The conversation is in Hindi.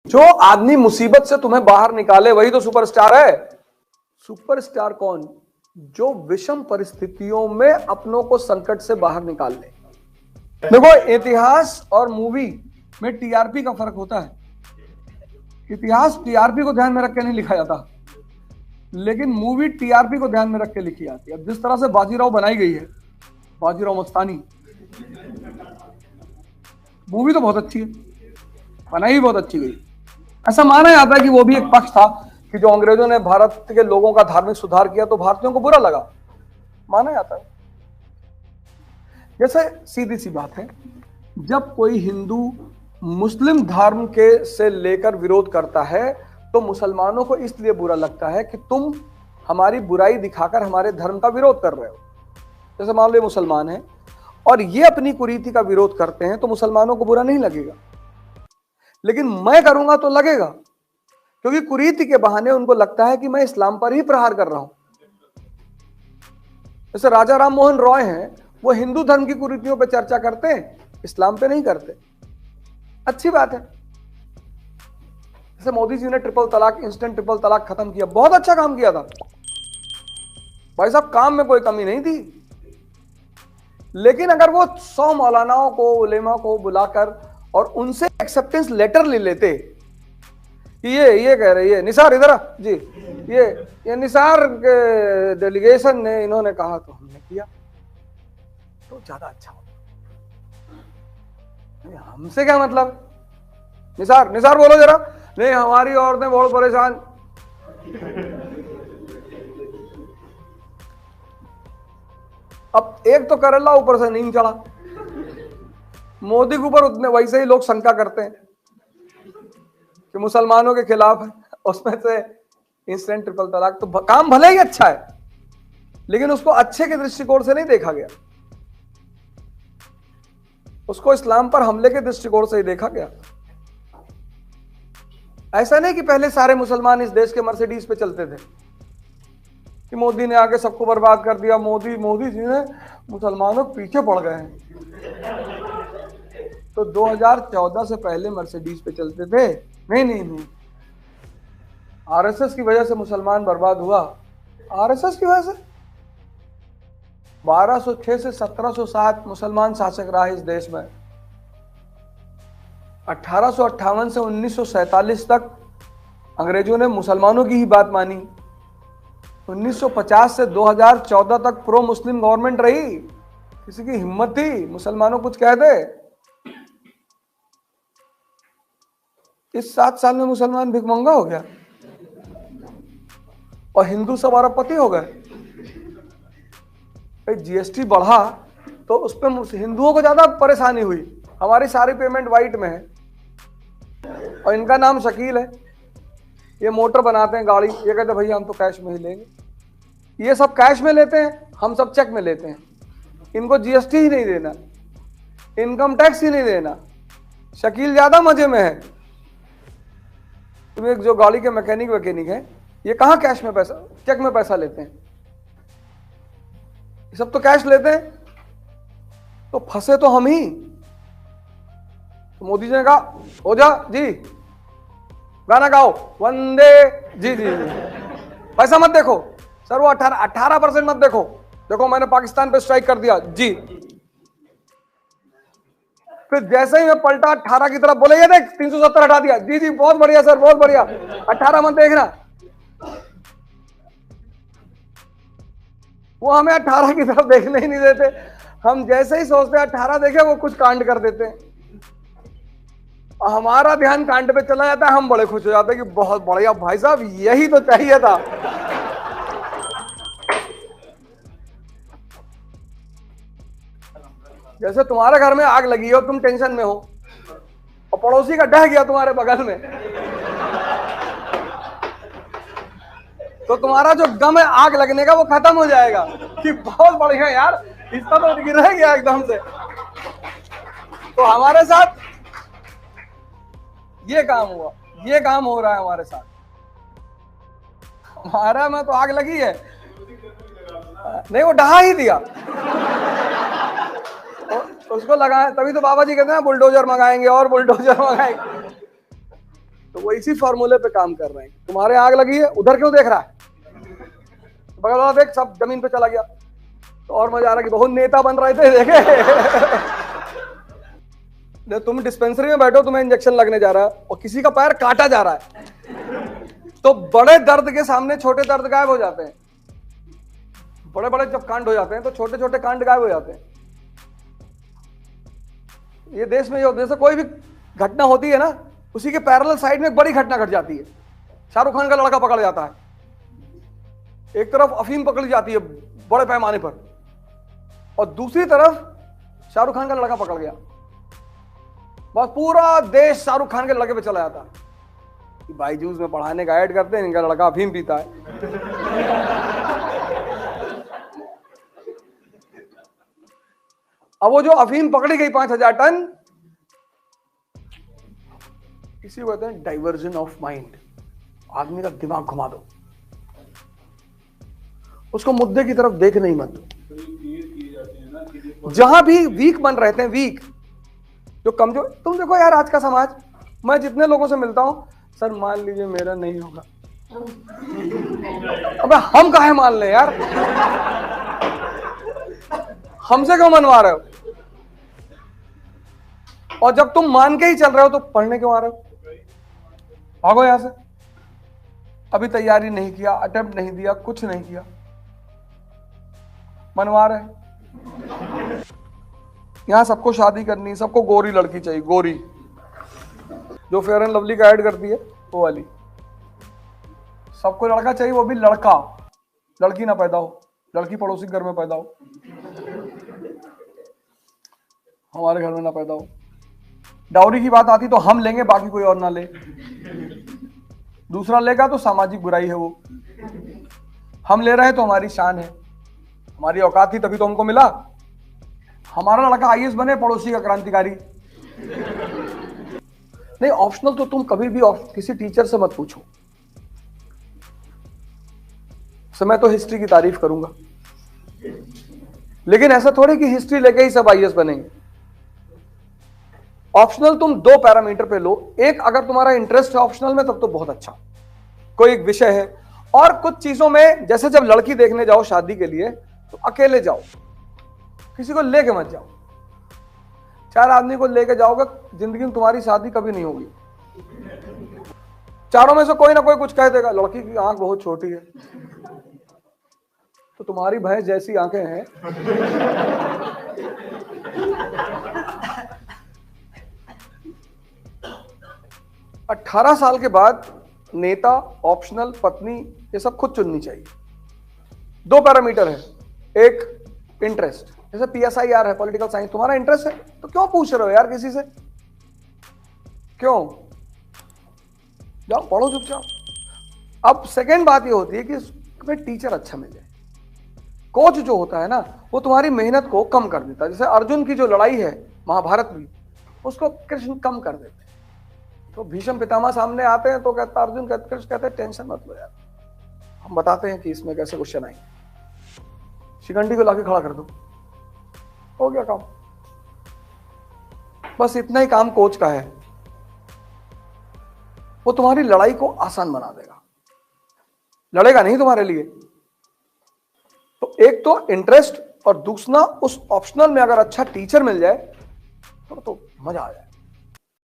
जो आदमी मुसीबत से तुम्हें बाहर निकाले वही तो सुपरस्टार है। सुपरस्टार कौन? जो विषम परिस्थितियों में अपनों को संकट से बाहर निकाल ले। देखो, इतिहास और मूवी में टीआरपी का फर्क होता है। इतिहास टीआरपी को ध्यान में रख के नहीं लिखा जाता, लेकिन मूवी टीआरपी को ध्यान में रख के लिखी जाती है। अब जिस तरह से बाजीराव बनाई गई है, बाजीराव मस्तानी, मूवी तो बहुत अच्छी है, बनाई भी बहुत अच्छी गई। ऐसा माना जाता है कि वो भी एक पक्ष था कि जो अंग्रेजों ने भारत के लोगों का धार्मिक सुधार किया तो भारतीयों को बुरा लगा, माना जाता है। जैसे सीधी सी बात है, जब कोई हिंदू मुस्लिम धर्म के से लेकर विरोध करता है तो मुसलमानों को इसलिए बुरा लगता है कि तुम हमारी बुराई दिखाकर हमारे धर्म का विरोध कर रहे हो। जैसे मान लो मुसलमान हैं और ये अपनी कुरीति का विरोध करते हैं तो मुसलमानों को बुरा नहीं लगेगा, लेकिन मैं करूंगा तो लगेगा, क्योंकि कुरीति के बहाने उनको लगता है कि मैं इस्लाम पर ही प्रहार कर रहा हूं। जैसे राजा राम मोहन रॉय हैं, वो हिंदू धर्म की कुरीतियों पर चर्चा करते हैं, इस्लाम पे नहीं करते। अच्छी बात है। जैसे मोदी जी ने ट्रिपल तलाक, इंस्टेंट ट्रिपल तलाक खत्म किया, बहुत अच्छा काम किया था भाई साहब, काम में कोई कमी नहीं थी। लेकिन अगर वो 100 मौलानाओं को, उलेमा को बुलाकर और उनसे एक्सेप्टेंस लेटर ले लेते कि ये कह रही है निसार इधर जी, ये निसार के डेलीगेशन ने इन्होंने कहा तो हमने किया, तो ज्यादा अच्छा होता। हमसे क्या मतलब? निसार निसार बोलो जरा। नहीं, हमारी औरतें बहुत परेशान। अब एक तो करेला ऊपर से नींद चढ़ा, मोदी के ऊपर उतने वैसे ही लोग शंका करते हैं कि मुसलमानों के खिलाफ है, उसमें से इंस्टेंट ट्रिपल तलाक। तो काम भले ही अच्छा है, लेकिन उसको अच्छे के दृष्टिकोण से नहीं देखा गया, उसको इस्लाम पर हमले के दृष्टिकोण से ही देखा गया। ऐसा नहीं कि पहले सारे मुसलमान इस देश के मर्सिडीज पे चलते थे कि मोदी ने आके सबको बर्बाद कर दिया, मोदी जी ने मुसलमानों के पीछे पड़ गए हैं। तो 2014 से पहले मर्सिडीज पे चलते थे। नहीं, आरएसएस की वजह से मुसलमान बर्बाद हुआ। आरएसएस की वजह से 1206 से 1707 मुसलमान शासक रहा इस देश में। 1858 से 1947 तक अंग्रेजों ने मुसलमानों की ही बात मानी। 1950 से 2014 तक प्रो मुस्लिम गवर्नमेंट रही। किसी की हिम्मत थी मुसलमानों कुछ कह दे? इस 7 साल में मुसलमान भिखमंगा हो गया और हिंदू सब अरबपति हो गए। जीएसटी बढ़ा तो उस पर हिंदुओं को ज्यादा परेशानी हुई। हमारी सारी पेमेंट वाइट में है और इनका नाम शकील है, ये मोटर बनाते हैं, गाड़ी, ये कहते भैया हम तो कैश में ही लेंगे। ये सब कैश में लेते हैं, हम सब चेक में लेते हैं। इनको जीएसटी ही नहीं देना, इनकम टैक्स ही नहीं देना। शकील ज्यादा मजे में है। तुम्हें जो गाड़ी के मैकेनिक है, ये कहां कैश में पैसा, चेक में पैसा लेते हैं? ये सब तो कैश लेते हैं। तो फंसे तो हम ही। तो मोदी जी ने कहा हो जा जी, गाना गाओ वंदे जी जी, पैसा मत देखो सर, वो 18% मत देखो, देखो मैंने पाकिस्तान पे स्ट्राइक कर दिया जी। फिर जैसे ही मैं पलटा 18 की तरफ, बोले ये देख 370 हटा दिया जी जी, बहुत बढ़िया सर, बहुत बढ़िया, 18 मत देखना। वो हमें 18 की तरफ देखने ही नहीं देते। हम जैसे ही सोचते हैं 18 देखे, वो कुछ कांड कर देते हैं। हमारा ध्यान कांड पे चला जाता है, हम बड़े खुश हो जाते हैं कि बहुत बढ़िया भाई साहब, यही तो चाहिए था। जैसे तुम्हारे घर में आग लगी हो, तुम टेंशन में हो और पड़ोसी का ढह गया तुम्हारे बगल में, तो तुम्हारा जो गम है आग लगने का वो खत्म हो जाएगा कि बहुत बढ़िया यार, इसका तो गिर गया एकदम से। तो हमारे साथ ये काम हुआ, ये काम हो रहा है हमारे साथ। हमारा में तो आग लगी है, नहीं वो ढहा ही दिया। उसको लगाए, तभी तो बाबा जी कहते हैं बुलडोजर मंगाएंगे और बुलडोजर मंगाएंगे। तो वो इसी फॉर्मूले पे काम कर रहे हैं। तुम्हारे आग लगी है, उधर क्यों देख रहा है, बगल वाला देख सब जमीन पे चला गया। तो और मजा आ रहा कि बहुत नेता बन रहे थे देखे तुम डिस्पेंसरी में बैठो, तुम्हें इंजेक्शन लगने जा रहा है और किसी का पैर काटा जा रहा है, तो बड़े दर्द के सामने छोटे दर्द गायब हो जाते हैं। बड़े बड़े जब कांड हो जाते हैं तो छोटे छोटे कांड गायब हो जाते हैं। ये देश में जो जैसे कोई भी घटना होती है ना, उसी के पैरेलल साइड में एक बड़ी घटना घट जाती है। शाहरुख खान का लड़का पकड़ जाता है, एक तरफ अफीम पकड़ी जाती है बड़े पैमाने पर, और दूसरी तरफ शाहरुख खान का लड़का पकड़ गया, बस पूरा देश शाहरुख खान के लड़के पे चला जाता कि बाईजूस में पढ़ाने का ऐड करते हैं, इनका लड़का अफीम पीता है। अब वो जो अफीम पकड़ी गई 5,000 टन, इसी को कहते हैं डाइवर्जन ऑफ माइंड। आदमी का दिमाग घुमा दो, उसको मुद्दे की तरफ देख नहीं मत। जहां भी वीक बन रहते हैं, वीक जो कमजोर, तुम देखो यार आज का समाज, मैं जितने लोगों से मिलता हूं, सर मान लीजिए मेरा नहीं होगा, अबे हम काहे मान ले यार, हमसे क्यों मनवा रहे हो? और जब तुम मान के ही चल रहे हो तो पढ़ने क्यों आ रहे हो? भागो यहां से। अभी तैयारी नहीं किया, अटेम्प्ट नहीं दिया, कुछ नहीं किया, मनवा रहे। यहां सबको शादी करनी, सबको गोरी लड़की चाहिए, गोरी जो फेयर एंड लवली का ऐड करती है वो वाली। सबको लड़का चाहिए, वो भी लड़का, लड़की ना पैदा हो, लड़की पड़ोसी घर में पैदा हो, हमारे घर में ना पैदा हो। डाउरी की बात आती तो हम लेंगे, बाकी कोई और ना ले, दूसरा लेगा तो सामाजिक बुराई है वो, हम ले रहे हैं तो हमारी शान है, हमारी औकात थी तभी तो हमको मिला। हमारा लड़का आईएएस बने, पड़ोसी का क्रांतिकारी नहीं। ऑप्शनल तो तुम कभी भी किसी टीचर से मत पूछो। मैं तो हिस्ट्री की तारीफ करूंगा, लेकिन ऐसा थोड़े कि हिस्ट्री लेके ही सब आईएएस बनेंगे। ऑप्शनल तुम 2 पैरामीटर पे लो। एक, अगर तुम्हारा इंटरेस्ट है ऑप्शनल में, तब तो बहुत अच्छा, कोई एक विषय है। और कुछ चीजों में, जैसे जब लड़की देखने जाओ शादी के लिए, तो अकेले जाओ, किसी को लेके मत जाओ। 4 आदमी को लेके जाओगे, जिंदगी में तुम्हारी शादी कभी नहीं होगी। चारों में से कोई ना कोई कुछ कह देगा, लड़की की आंख बहुत छोटी है, तो तुम्हारी भैंस जैसी आंखें हैं। 18 साल के बाद नेता, ऑप्शनल, पत्नी, ये सब खुद चुननी चाहिए। 2 पैरामीटर है, एक इंटरेस्ट, जैसे PSIR है, पॉलिटिकल साइंस, तुम्हारा इंटरेस्ट है तो क्यों पूछ रहे हो यार किसी से, क्यों? जाओ पढ़ो चुपचाप। अब सेकेंड बात ये होती है कि तुम्हें टीचर अच्छा मिल जाए। कोच जो होता है ना, वो तुम्हारी मेहनत को कम कर देता है। जैसे अर्जुन की जो लड़ाई है महाभारत में, उसको कृष्ण कम कर देते हैं। तो भीष्म पितामह सामने आते हैं तो कहता अर्जुन, कृष्ण कहते हैं टेंशन मत लो यार, हम बताते हैं कि इसमें कैसे क्वेश्चन आएंगे, शिखंडी को लाके खड़ा कर दो, हो गया काम। बस इतना ही काम कोच का है, वो तुम्हारी लड़ाई को आसान बना देगा, लड़ेगा नहीं तुम्हारे लिए। तो एक तो इंटरेस्ट, और दूसरा उस ऑप्शनल में अगर अच्छा टीचर मिल जाए तो मजा आ जाए।